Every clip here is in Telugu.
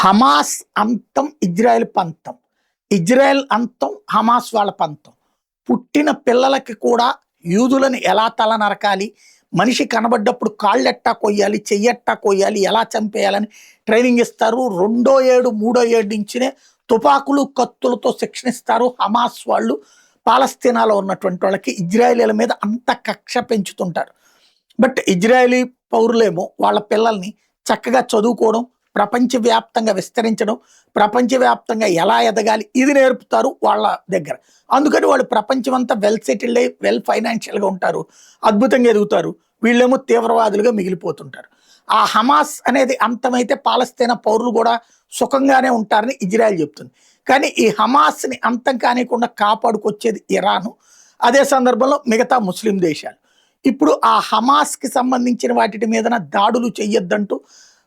హమాస్ అంతం, ఇజ్రాయెల్ పంతం. ఇజ్రాయెల్ అంతం, హమాస్ వాళ్ళ పంతం. పుట్టిన పిల్లలకి కూడా యూదులను ఎలా తల నరకాలి, మనిషి కనబడ్డప్పుడు కాళ్ళెట్టా కొయ్యాలి, చెయ్యెట్టా కొయ్యాలి, ఎలా చంపేయాలని ట్రైనింగ్ ఇస్తారు. రెండో ఏడు మూడో ఏడు నుంచినే తుపాకులు కత్తులతో శిక్షణ ఇస్తారు హమాస్ వాళ్ళు. పాలస్తీనాలో ఉన్నటువంటి వాళ్ళకి ఇజ్రాయేలీల మీద అంత కక్ష పెంచుతుంటారు. బట్ ఇజ్రాయేలీ పౌరులేమో వాళ్ళ పిల్లల్ని చక్కగా చదువుకోవడం, ప్రపంచవ్యాప్తంగా విస్తరించడం, ప్రపంచవ్యాప్తంగా ఎలా ఎదగాలి ఇది నేర్పుతారు వాళ్ళ దగ్గర. అందుకని వాళ్ళు ప్రపంచమంతా వెల్ సెటిల్డ్ అయ్యి వెల్ ఫైనాన్షియల్గా ఉంటారు, అద్భుతంగా ఎదుగుతారు. వీళ్ళేమో తీవ్రవాదులుగా మిగిలిపోతుంటారు. ఆ హమాస్ అనేది అంతమైతే పాలస్తీనా పౌరులు కూడా సుఖంగానే ఉంటారని ఇజ్రాయెల్ చెప్తుంది. కానీ ఈ హమాస్ని అంతం కానికుండా కాపాడుకొచ్చేది ఇరాను, అదే సందర్భంలో మిగతా ముస్లిం దేశాలు. ఇప్పుడు ఆ హమాస్కి సంబంధించిన వాటి మీదన దాడులు చెయ్యొద్దంటూ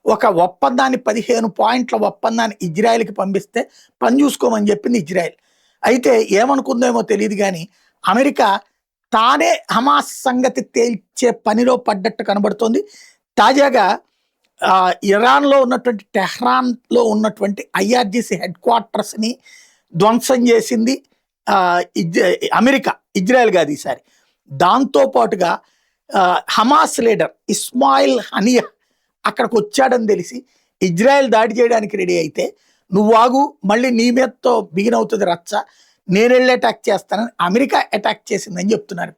ఒక ఒప్పందాన్ని 15 పాయింట్ల ఒప్పందాన్ని ఇజ్రాయెల్కి పంపిస్తే పని చూసుకోమని చెప్పింది ఇజ్రాయెల్. అయితే ఏమనుకుందేమో తెలియదు కానీ అమెరికా తానే హమాస్ సంగతి తేల్చే పనిలో పడ్డట్టు కనబడుతోంది. తాజాగా ఇరాన్లో ఉన్నటువంటి టెహ్రాన్లో ఉన్నటువంటి ఐఆర్జీసీ హెడ్ క్వార్టర్స్ని ధ్వంసం చేసింది అమెరికా, ఇజ్రాయెల్ కాదు ఈసారి. దాంతోపాటుగా హమాస్ లీడర్ ఇస్మాయిల్ హనియా అక్కడికి వచ్చాడని తెలిసి ఇజ్రాయెల్ దాడి చేయడానికి రెడీ అయితే, నువ్వు ఆగు, మళ్ళీ నీ మీదతో బిగిన్ అవుతుంది రచ్చ, నేను వెళ్ళి అటాక్ చేస్తానని అమెరికా అటాక్ చేసిందని చెప్తున్నారు.